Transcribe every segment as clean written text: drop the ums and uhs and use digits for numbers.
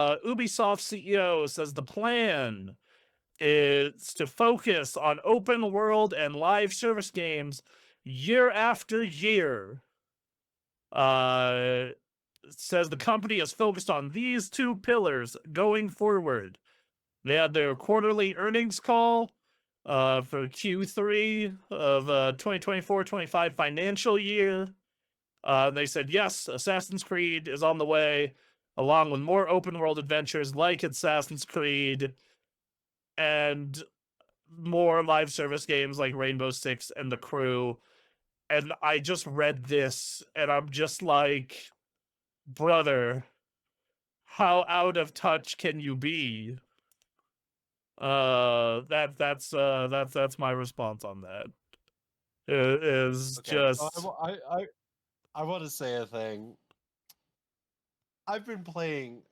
Ubisoft CEO says the plan is to focus on open world and live service games year after year. Uh, says the company is focused on these two pillars going forward. They had their quarterly earnings call for Q3 of 2024-25 financial year. They said, yes, Assassin's Creed is on the way, along with more open world adventures like Assassin's Creed and more live service games like Rainbow Six and The Crew. And I just read this and I'm just like, brother, how out of touch can you be? That's my response on that. It is Okay, so just I want to say a thing. I've been playing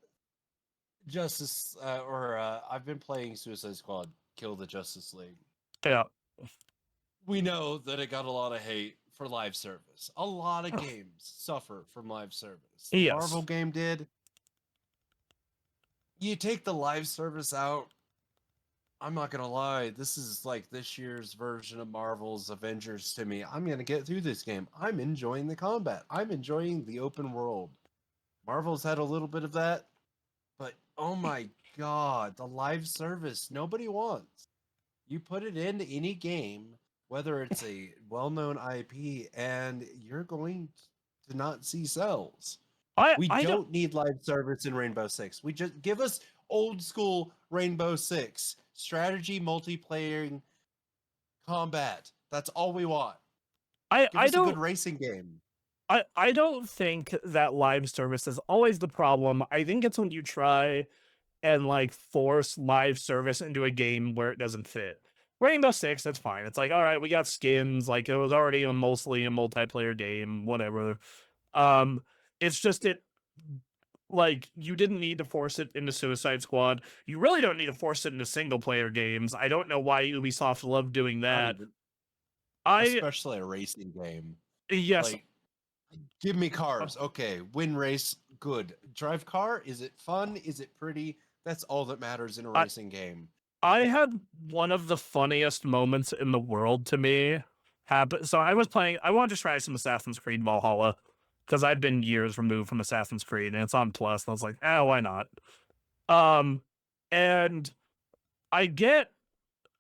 I've been playing Suicide Squad: Kill the Justice League. yeah. We know that it got a lot of hate for live service. A lot of games suffer from live service. The Marvel Yes. game did. You take the live service out, I'm not gonna lie, this is like this year's version of Marvel's Avengers to me. I'm gonna get through this game. I'm enjoying the combat. I'm enjoying the open world. Marvel's had a little bit of that, but oh my god, the live service nobody wants. You put it into any game, whether it's a well-known IP, and you're going to not see sales. We I don't don't need live service in Rainbow Six. We just give us old school Rainbow Six strategy, multiplayer, combat. That's all we want. Give I us a good don't racing game. I don't think that live service is always the problem. I think it's when you try and like force live service into a game where it doesn't fit. Rainbow Six, that's fine. It's like, all right, we got skins, like it was already mostly a multiplayer game, whatever. Um, it's just it like you didn't need to force it into Suicide Squad. You really don't need to force it into single player games. I don't know why Ubisoft loved doing Not that. even, I especially a racing game. yes, Like, give me uh, cars. Okay, win race, good. Drive car, is it fun? Is it pretty? That's all that matters in a I racing game. I Eh, had one of the funniest moments in the world to me happen. So I was playing. I wanted to try some Assassin's Creed Valhalla because I'd been years removed from Assassin's Creed, and it's on Plus. And I was like, why not? Um, and I get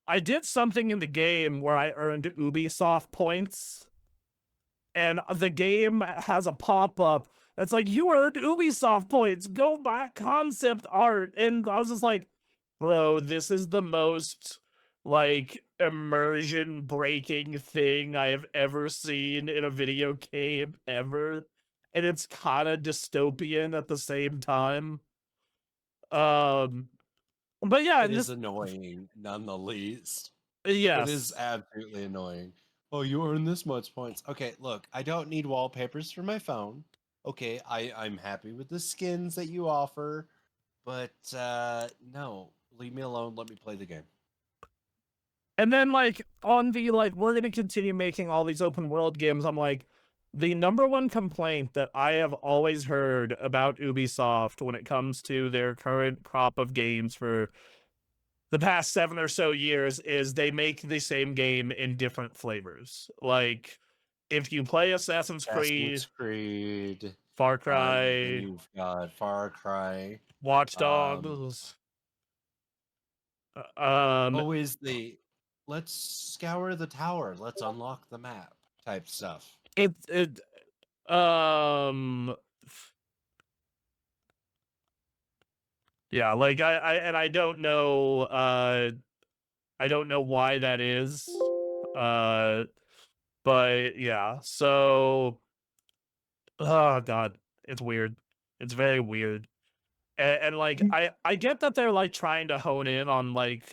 I did something in the game where I earned Ubisoft points, and the game has a pop up that's like, you earned Ubisoft points. Go buy concept art, and I was just like, bro, this is the most like immersion breaking thing I have ever seen in a video game ever. And it's kind of dystopian at the same time. Um, but yeah, It and is this, annoying, none the least. It is yes, absolutely annoying. Oh, you earn this much points. Okay, look, I don't need wallpapers for my phone. Okay, I'm happy with the skins that you offer, but no, leave me alone. Let me play the game. and then like on the like, we're gonna continue making all these open world games. I'm like, the number one complaint that I have always heard about Ubisoft when it comes to their current crop of games for the past 7 or so years is they make the same game in different flavors. Like, if you play Assassin's Creed, Assassin's Creed. Far Then Cry, you've got Far Cry. Watch Um, Dogs, um, always the let's scour the tower, let's unlock the map type stuff. it um yeah, like I don't know I don't know why that is. Uh but yeah, so oh god, it's weird. It's very weird. And like I get that they're like trying to hone in on like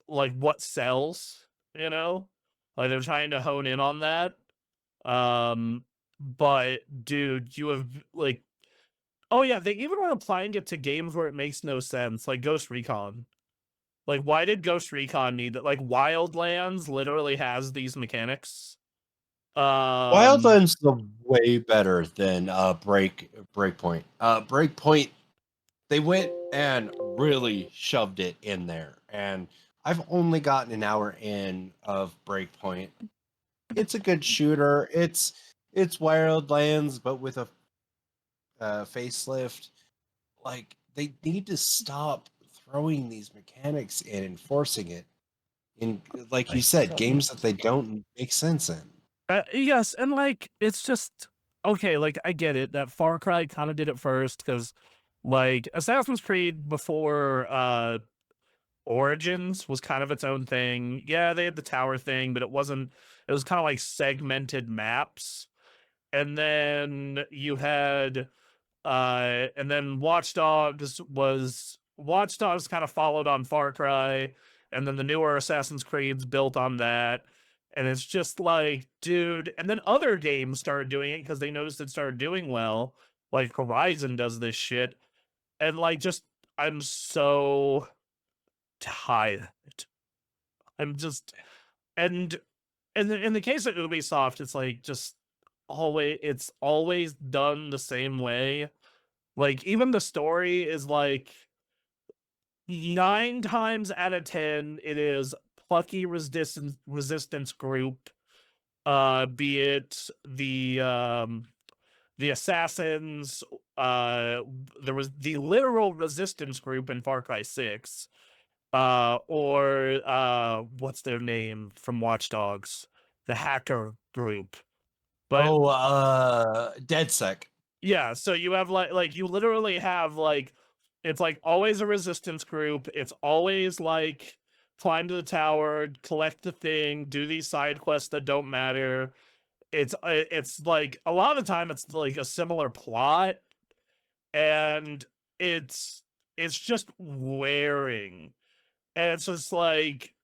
what sells, you know? Like they're trying to hone in on that. But dude, you have like, oh yeah, they even are applying it to games where it makes no sense, like Ghost Recon. Like, why did Ghost Recon need that? Like, Wildlands literally has these mechanics. Um, Wildlands is way better than Breakpoint. Breakpoint They went and really shoved it in there, and I've only gotten an hour in of Breakpoint. It's a good shooter. It's Wildlands, but with a facelift. Like they need to stop throwing these mechanics in and forcing it in, like you Like, said, games that they don't make sense in. yes, and like it's just okay. Like I get it that Far Cry kind of did it first because like Assassin's Creed before Origins was kind of its own thing. Yeah, they had the tower thing, but it wasn't. It was kind of like segmented maps, and then you had and then Watch Dogs kind of followed on Far Cry, and then the newer Assassin's Creeds built on that. And it's just like, dude, and then other games started doing it because they noticed it started doing well. Like Horizon does this shit. And like just I'm so tired. I'm just and in the case of Ubisoft, it's like just always done the same way. Like, even the story is like 9 times out of 10, it is plucky resistance group, be it the assassins, there was the literal resistance group in Far Cry 6, or what's their name from Watch Dogs? The hacker group. But Oh, DedSec. yeah, so you have like you literally have like it's like always a resistance group. It's always like climb to the tower, collect the thing, do these side quests that don't matter. It's like a lot of the time it's like a similar plot, and it's it's just wearing. And it's just like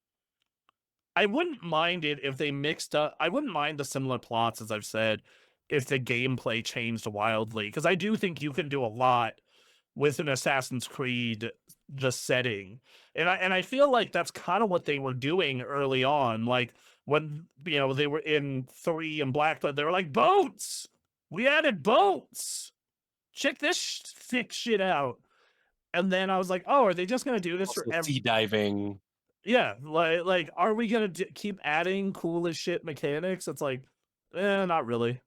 I wouldn't mind it if they mixed up. I wouldn't mind the similar plots, as I've said, if the gameplay changed wildly, because I do think you can do a lot with an Assassin's Creed, the setting, and I feel like that's kind of what they were doing early on, like when they were in 3 and Blackwood, they were like boats. We added boats. Check this sick shit out. And then I was like, oh, are they just gonna do this for Also sea diving. yeah, like, are we gonna keep adding cool as shit mechanics? It's like, not really.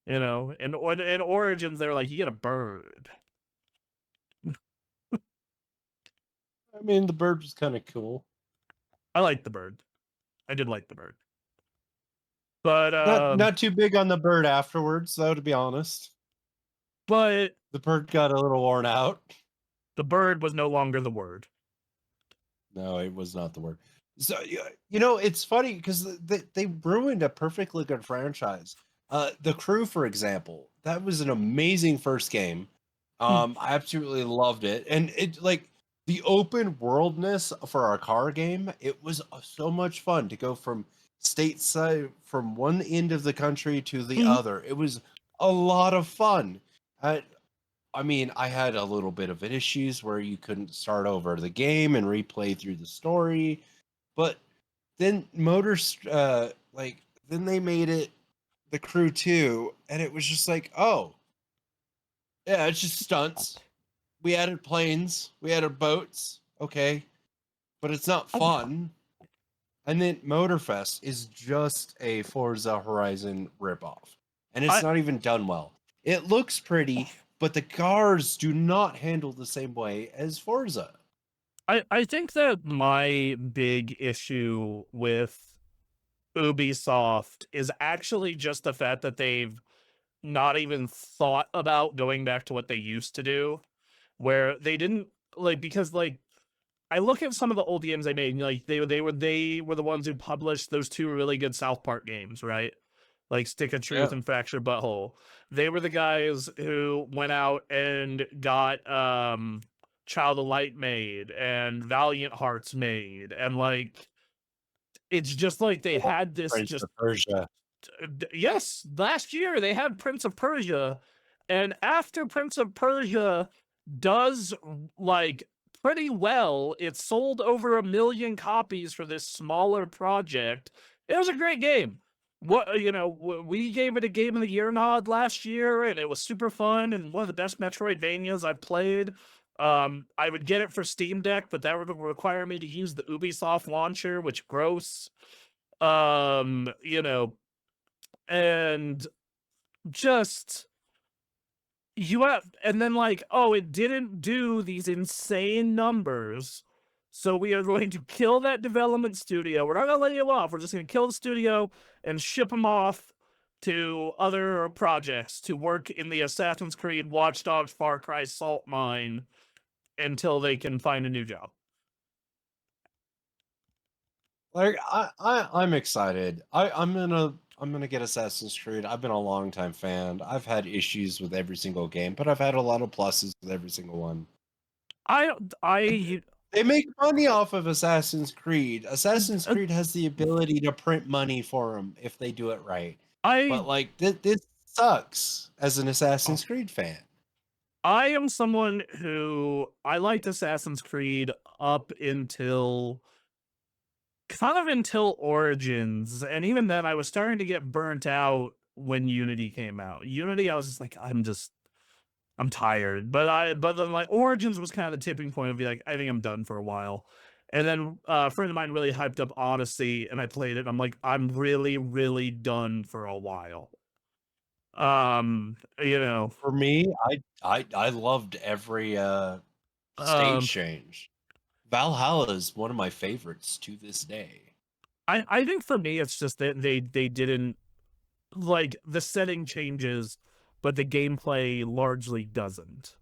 In Origins, they're like, you get a bird. I mean, the bird was kind of cool. I like the bird. I did like the bird, but Not too big on the bird afterwards, though. To be honest, but the bird got a little worn out. the bird was no longer the word. No, it was not the word. So it's funny because they ruined a perfectly good franchise. The Crew, for example, that was an amazing first game. Hmm. I absolutely loved it, and it like the open worldness for our car game. It was so much fun to go from stateside from one end of the country to the Mhm. other. It was a lot of fun. Uh, I mean, I had a little bit of issues where you couldn't start over the game and replay through the story, but then then they made it the Crew 2, and it was just like, oh, yeah, it's just stunts. We added planes, we added boats, okay, but it's not fun. And then Motorfest is just a Forza Horizon ripoff, and it's I not even done well. It looks pretty, but the cars do not handle the same way as Forza. I think that my big issue with Ubisoft is actually just the fact that they've not even thought about going back to what they used to do, where they didn't like because like I look at some of the old games they made, like they were the ones who published those 2 really good South Park games, right? Like Stick of Truth Yeah, and Fractured Butthole. They were the guys who went out and got Child of Light made and Valiant Hearts made, and like it's just like they had this Prince just of Persia. yes, last year they had Prince of Persia, and after Prince of Persia does like pretty well, it sold over 1 million copies for this smaller project. It was a great game. we gave it a Game of the Year nod last year, and it was super fun and one of the best Metroidvanias I've played. I would get it for Steam Deck, but that would require me to use the Ubisoft launcher, which gross. Um, you know, and just you have, and then like, oh, it didn't do these insane numbers. So we are going to kill that development studio. We're not going to lay you off. We're just going to kill the studio and ship them off to other projects to work in the Assassin's Creed, Watch Dogs, Far Cry salt mine until they can find a new job. Like I'm excited. I'm gonna get Assassin's Creed. I've been a long time fan. I've had issues with every single game, but I've had a lot of pluses with every single one. I And I they make money off of Assassin's Creed. Assassin's uh, Creed has the ability to print money for them if they do it right. I But like this sucks as an Assassin's Creed fan. I am someone who I liked Assassin's Creed up until kind of until Origins, and even then, I was starting to get burnt out when Unity came out. Unity, I was just like, I'm tired. But then like Origins was kind of the tipping point of be like, I think I'm done for a while. And then a friend of mine really hyped up Odyssey, and I played it. And I'm like, I'm really, really done for a while. You know, For me, I loved every stage um, change. Valhalla is one of my favorites to this day. I think for me, it's just that they didn't like the setting changes, but the gameplay largely doesn't.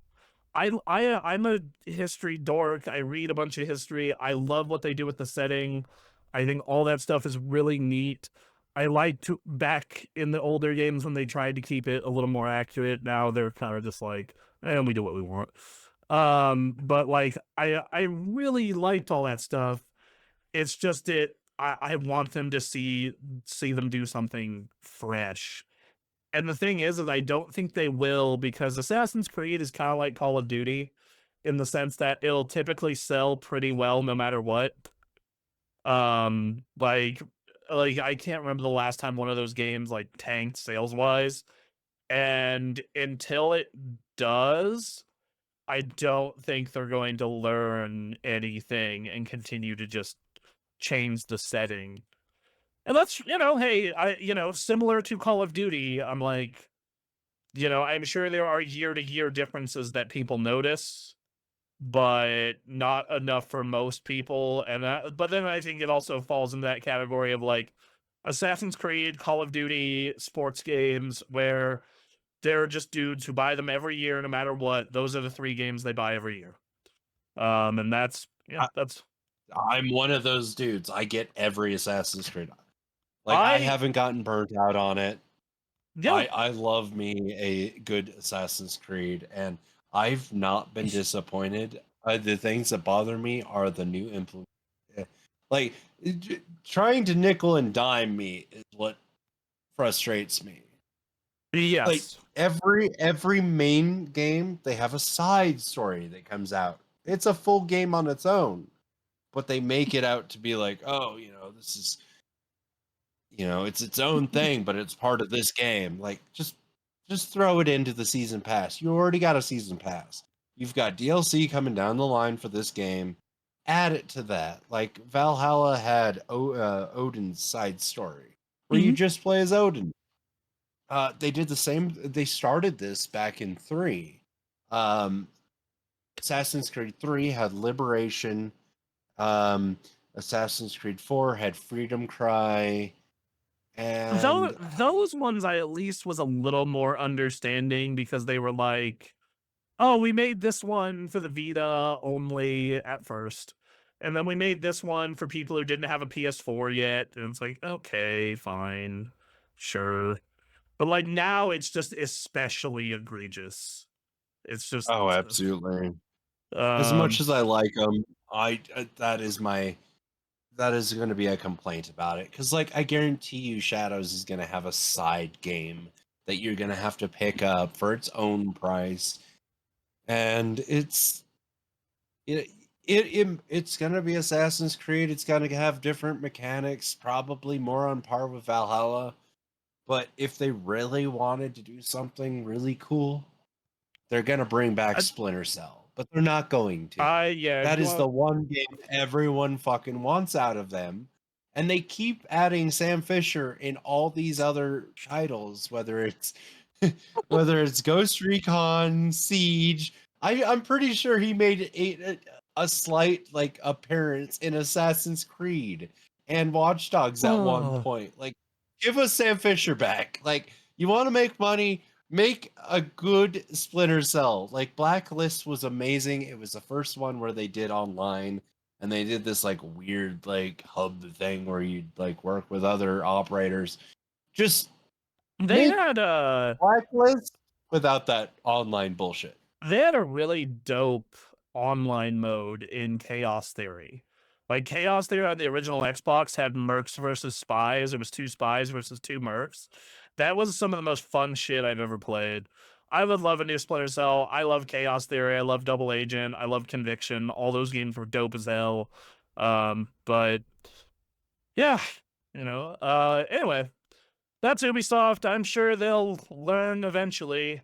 I'm a history dork. I read a bunch of history. I love what they do with the setting. I think all that stuff is really neat. I like to back in the older games when they tried to keep it a little more accurate. Now they're kind of just like, we do what we want. But like I really liked all that stuff. It's just I want them to see them do something fresh. And the thing is I don't think they will because Assassin's Creed is kind of like Call of Duty in the sense that it'll typically sell pretty well no matter what. Um, like like I can't remember the last time one of those games like tanked sales wise. And until it does, I don't think they're going to learn anything and continue to just change the setting. And that's, hey, similar to Call of Duty, I'm like, I'm sure there are year to year differences that people notice, but not enough for most people. But then I think it also falls into that category of like Assassin's Creed, Call of Duty, sports games, where they're just dudes who buy them every year, no matter what. Those are the three games they buy every year. And that's, yeah, I, that's, I'm one of those dudes. I get every Assassin's Creed. Like I I, haven't gotten burnt out on it. yeah, I love me a good Assassin's Creed, and I've not been disappointed. The things that bother me are the new implement. Like trying to nickel and dime me is what frustrates me. Like yes. every main game, they have a side story that comes out. It's a full game on its own, but they make it out to be like, oh, this is, it's its own thing, but it's part of this game. Like just throw it into the season pass. You already got a season pass. You've got DLC coming down the line for this game. Add it to that. Like Valhalla had Odin's side story where you Mhm. just play as Odin. They did the same. They started this back in 3. Um, Assassin's Creed 3 had Liberation. Um, Assassin's Creed 4 had Freedom Cry. Though And those ones I at least was a little more understanding because they were like, "Oh, we made this one for the Vita only at first, and then we made this one for people who didn't have a PS4 yet." And it's like, "Okay, fine, sure." But like now it's just especially egregious. It's just oh, absolutely. As much um as I like them, that is going to be a complaint about it, because like I guarantee you Shadows is going to have a side game that you're going to have to pick up for its own price, and it it's going to be Assassin's Creed. It's going to have different mechanics, probably more on par with Valhalla, But if they really wanted to do something really cool, they're gonna bring back I, Splinter Cell, but they're not going to. yeah, if That you is the want, one game everyone fucking wants out of them. And they keep adding Sam Fisher in all these other titles, whether it's whether it's Ghost Recon, Siege. I'm pretty sure he made a slight like appearance in Assassin's Creed and Watch Dogs at one oh, point. Like, give us Sam Fisher back. Like, you want to make money, make a good Splinter Cell. Like, Blacklist was amazing. It was the first one where they did online, and they did this like weird like hub thing where you'd like work with other operators. Just they make had Blacklist without that online bullshit. they had a really dope online mode in Chaos Theory. Like Chaos Theory on the original Xbox had mercs versus spies. It was two spies versus two mercs. That was some of the most fun shit I've ever played. I would love a new Splinter Cell. I love Chaos Theory. I love Double Agent. I love Conviction. All those games were dope as hell. But yeah, anyway, that's Ubisoft. I'm sure they'll learn eventually.